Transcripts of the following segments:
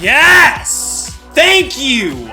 Yes! Thank you!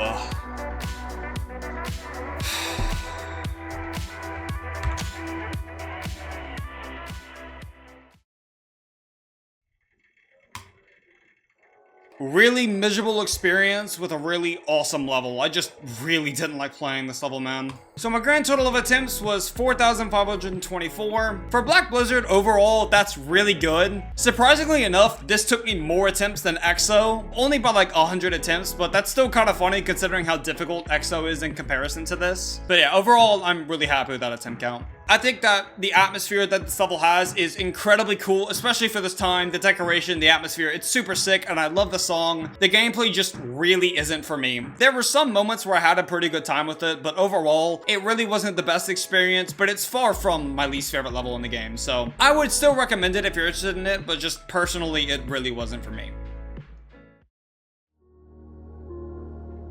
Really miserable experience with a really awesome level. I just really didn't like playing this level, man. So my grand total of attempts was 4,524. For Black Blizzard, overall, that's really good. Surprisingly enough, this took me more attempts than EXO, only by like 100 attempts, but that's still kind of funny considering how difficult EXO is in comparison to this. But yeah, overall, I'm really happy with that attempt count. I think that the atmosphere that this level has is incredibly cool, especially for this time. The decoration, the atmosphere, it's super sick, and I love the song. The gameplay just really isn't for me. There were some moments where I had a pretty good time with it, but overall, it really wasn't the best experience, but it's far from my least favorite level in the game. So I would still recommend it if you're interested in it, but just personally, it really wasn't for me.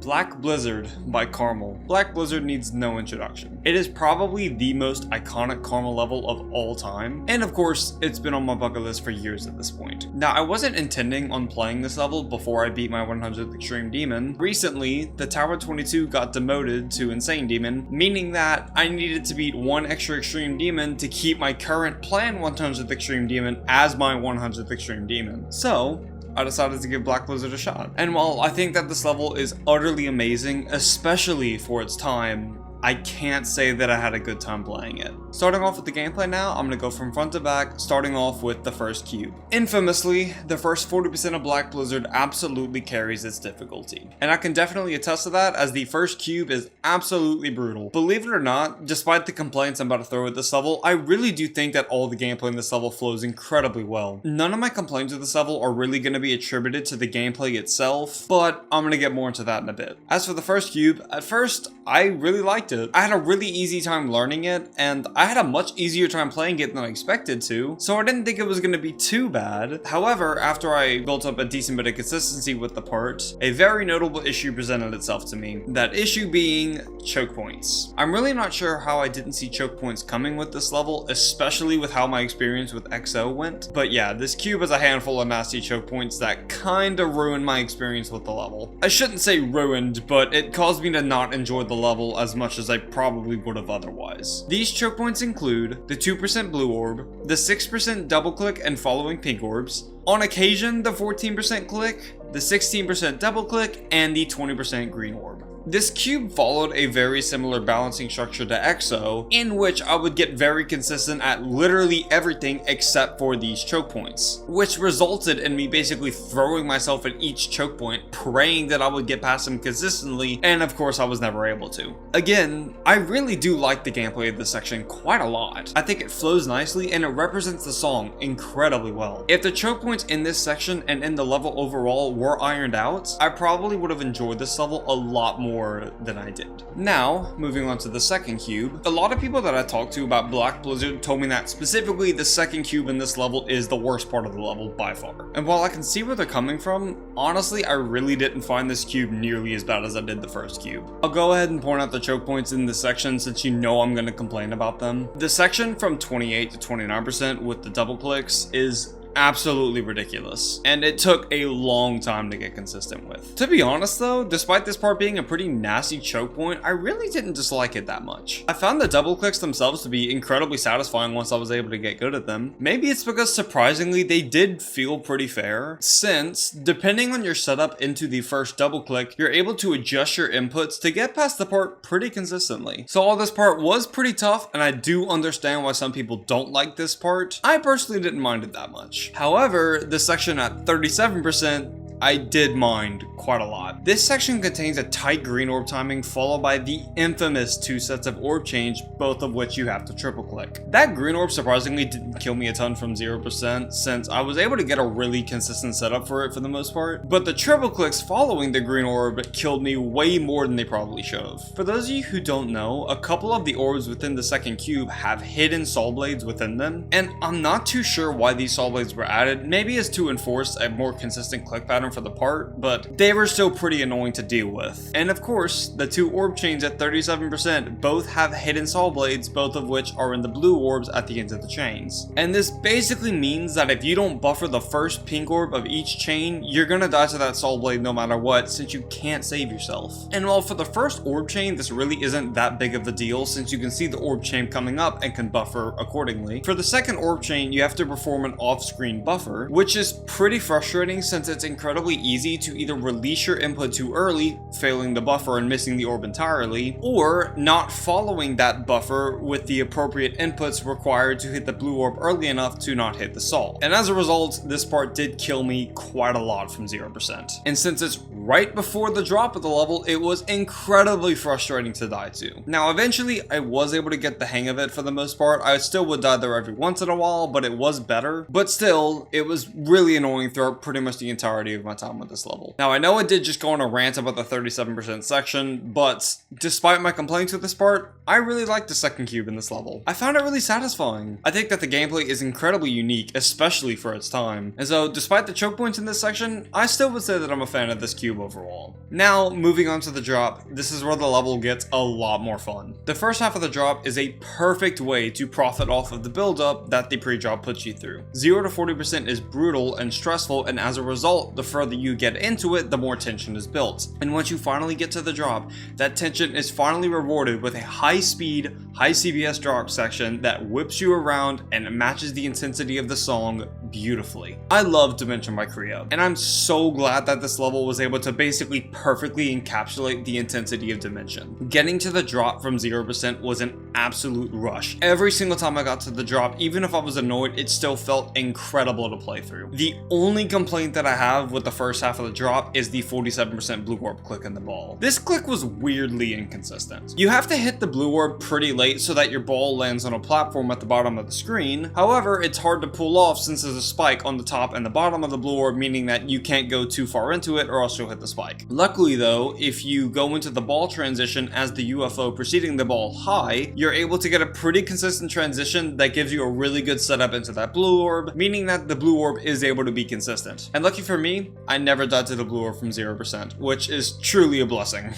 Black Blizzard by KrmaL. Black Blizzard needs no introduction. It is probably the most iconic KrmaL level of all time, and of course, it's been on my bucket list for years at this point. Now, I wasn't intending on playing this level before I beat my 100th Extreme Demon. Recently, the Tower 22 got demoted to Insane Demon, meaning that I needed to beat one extra Extreme Demon to keep my current planned 100th Extreme Demon as my 100th Extreme Demon. So, I decided to give Black Blizzard a shot. And while I think that this level is utterly amazing, especially for its time, I can't say that I had a good time playing it. Starting off with the gameplay now, I'm gonna go from front to back, starting off with the first cube. Infamously, the first 40% of Black Blizzard absolutely carries its difficulty. And I can definitely attest to that, as the first cube is absolutely brutal. Believe it or not, despite the complaints I'm about to throw at this level, I really do think that all the gameplay in this level flows incredibly well. None of my complaints with this level are really gonna be attributed to the gameplay itself, but I'm gonna get more into that in a bit. As for the first cube, at first, I really liked it. I had a really easy time learning it, and I had a much easier time playing it than I expected to, so I didn't think it was going to be too bad. However, after I built up a decent bit of consistency with the part, a very notable issue presented itself to me. That issue being choke points. I'm really not sure how I didn't see choke points coming with this level, especially with how my experience with XO went. But yeah, this cube has a handful of nasty choke points that kinda ruined my experience with the level. I shouldn't say ruined, but it caused me to not enjoy the level as much as I probably would have otherwise. These choke points include the 2% blue orb, the 6% double click and following pink orbs, on occasion the 14% click, the 16% double click, and the 20% green orb. This cube followed a very similar balancing structure to EXO, in which I would get very consistent at literally everything except for these choke points, which resulted in me basically throwing myself at each choke point, praying that I would get past them consistently, and of course I was never able to. Again, I really do like the gameplay of this section quite a lot. I think it flows nicely and it represents the song incredibly well. If the choke points in this section and in the level overall were ironed out, I probably would have enjoyed this level a lot more than I did. Now, moving on to the second cube. A lot of people that I talked to about Black Blizzard told me that specifically the second cube in this level is the worst part of the level by far. And while I can see where they're coming from, honestly, I really didn't find this cube nearly as bad as I did the first cube. I'll go ahead and point out the choke points in this section since you know I'm going to complain about them. The section from 28 to 29% with the double clicks is absolutely ridiculous, and it took a long time to get consistent with. To be honest though, despite this part being a pretty nasty choke point, I really didn't dislike it that much. I found the double clicks themselves to be incredibly satisfying once I was able to get good at them. Maybe it's because surprisingly they did feel pretty fair, since depending on your setup into the first double click, you're able to adjust your inputs to get past the part pretty consistently. So while this part was pretty tough, and I do understand why some people don't like this part, I personally didn't mind it that much. However, the section at 37%, I did mind quite a lot. This section contains a tight green orb timing followed by the infamous 2 sets of orb change, both of which you have to triple click. That green orb surprisingly didn't kill me a ton from 0% since I was able to get a really consistent setup for it for the most part, but the triple clicks following the green orb killed me way more than they probably should have. For those of you who don't know, a couple of the orbs within the second cube have hidden saw blades within them, and I'm not too sure why these saw blades were added. Maybe it's to enforce a more consistent click pattern for the part, but they were still pretty annoying to deal with. And of course, the 2 orb chains at 37% both have hidden saw blades, both of which are in the blue orbs at the ends of the chains. And this basically means that if you don't buffer the first pink orb of each chain, you're gonna die to that saw blade no matter what, since you can't save yourself. And while for the first orb chain, this really isn't that big of a deal since you can see the orb chain coming up and can buffer accordingly. For the second orb chain, you have to perform an off-screen buffer, which is pretty frustrating since it's incredibly easy to either release your input too early, failing the buffer and missing the orb entirely, or not following that buffer with the appropriate inputs required to hit the blue orb early enough to not hit the saw. And as a result, this part did kill me quite a lot from 0%. And since it's right before the drop of the level, it was incredibly frustrating to die to. Now eventually I was able to get the hang of it for the most part. I still would die there every once in a while, but it was better. But still, it was really annoying throughout pretty much the entirety of of my time with this level. Now, I know I did just go on a rant about the 37% section, but despite my complaints with this part, I really liked the second cube in this level. I found it really satisfying. I think that the gameplay is incredibly unique, especially for its time. And so, despite the choke points in this section, I still would say that I'm a fan of this cube overall. Now, moving on to the drop, this is where the level gets a lot more fun. The first half of the drop is a perfect way to profit off of the build-up that the pre-drop puts you through. 0 to 40% is brutal and stressful, and as a result, the further you get into it, the more tension is built. And once you finally get to the drop, that tension is finally rewarded with a high-speed, high CBS drop section that whips you around and matches the intensity of the song beautifully. I love Dimension by KrmaL, and I'm so glad that this level was able to basically perfectly encapsulate the intensity of Dimension. Getting to the drop from 0% was an absolute rush. Every single time I got to the drop, even if I was annoyed, it still felt incredible to play through. The only complaint that I have with the first half of the drop is the 47% blue orb click in the ball. This click was weirdly inconsistent. You have to hit the blue orb pretty late so that your ball lands on a platform at the bottom of the screen. However, it's hard to pull off since there's a spike on the top and the bottom of the blue orb, meaning that you can't go too far into it or else you'll hit the spike. Luckily though, if you go into the ball transition as the UFO preceding the ball high, you're able to get a pretty consistent transition that gives you a really good setup into that blue orb, meaning that the blue orb is able to be consistent. And lucky for me, I never died to the blue orb from 0%, which is truly a blessing.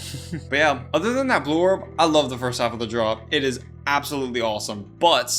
But yeah, other than that blue orb, I love the first half of the drop. It is absolutely awesome, but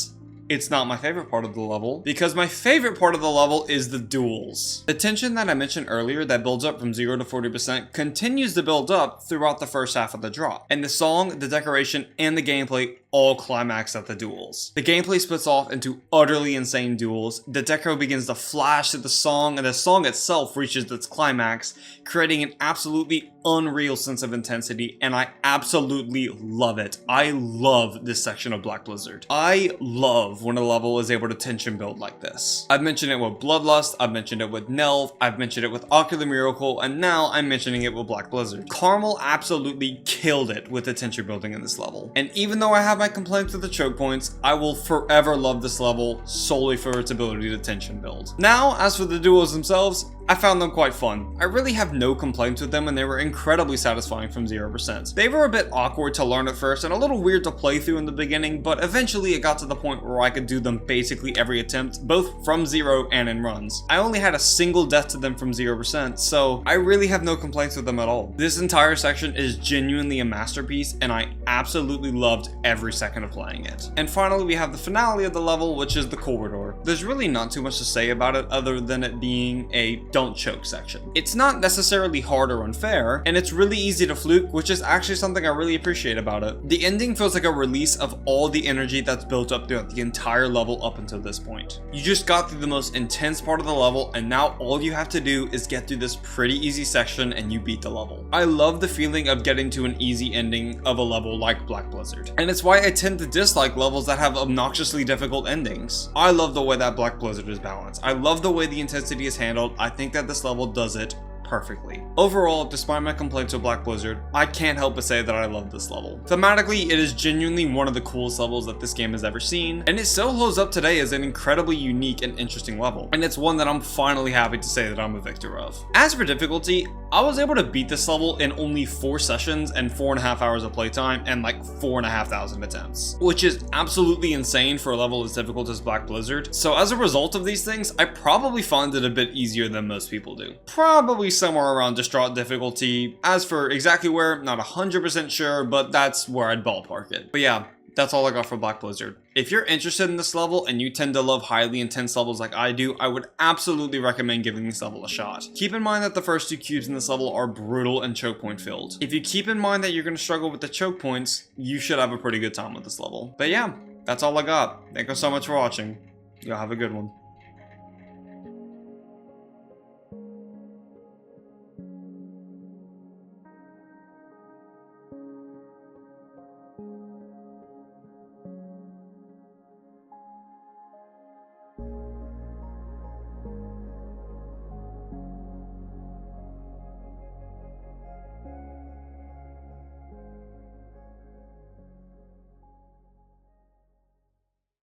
it's not my favorite part of the level, because my favorite part of the level is the duels. The tension that I mentioned earlier that builds up from 0 to 40% continues to build up throughout the first half of the drop. And the song, the decoration, and the gameplay all climax at the duels. The gameplay splits off into utterly insane duels. The deco begins to flash to the song, and the song itself reaches its climax, creating an absolutely unreal sense of intensity, and I absolutely love it. I love this section of Black Blizzard. I love when a level is able to tension build like this. I've mentioned it with Bloodlust, I've mentioned it with Nelv, I've mentioned it with Ocular Miracle, and now I'm mentioning it with Black Blizzard. KrmaL absolutely killed it with the tension building in this level. And even though I have my complaints with the choke points, I will forever love this level solely for its ability to tension build. Now, as for the duels themselves, I found them quite fun. I really have no complaints with them, and they were incredibly satisfying from 0%. They were a bit awkward to learn at first and a little weird to play through in the beginning, but eventually it got to the point where I could do them basically every attempt, both from 0 and in runs. I only had a single death to them from 0%, so I really have no complaints with them at all. This entire section is genuinely a masterpiece, and I absolutely loved every second of playing it. And finally, we have the finale of the level, which is the corridor. There's really not too much to say about it other than it being a don't choke section. It's not necessarily hard or unfair, and it's really easy to fluke, which is actually something I really appreciate about it. The ending feels like a release of all the energy that's built up throughout the entire level up until this point. You just got through the most intense part of the level, and now all you have to do is get through this pretty easy section and you beat the level. I love the feeling of getting to an easy ending of a level like Black Blizzard, and it's why I tend to dislike levels that have obnoxiously difficult endings. I love the way that Black Blizzard is balanced. I love the way the intensity is handled. I think that this level does it perfectly. Overall, despite my complaints with Black Blizzard, I can't help but say that I love this level. Thematically, it is genuinely one of the coolest levels that this game has ever seen, and it still holds up today as an incredibly unique and interesting level, and it's one that I'm finally happy to say that I'm a victor of. As for difficulty, I was able to beat this level in only 4 sessions and 4.5 hours of playtime and like 4,500 attempts, which is absolutely insane for a level as difficult as Black Blizzard. So as a result of these things, I probably find it a bit easier than most people do. Probably somewhere around Distraught difficulty. As for exactly where, not 100% sure, but that's where I'd ballpark it. But yeah, that's all I got for Black Blizzard. If you're interested in this level and you tend to love highly intense levels like I do, I would absolutely recommend giving this level a shot. Keep in mind that the first 2 cubes in this level are brutal and choke point filled. If you keep in mind that you're going to struggle with the choke points, you should have a pretty good time with this level. But yeah, that's all I got. Thank you so much for watching. Y'all have a good one.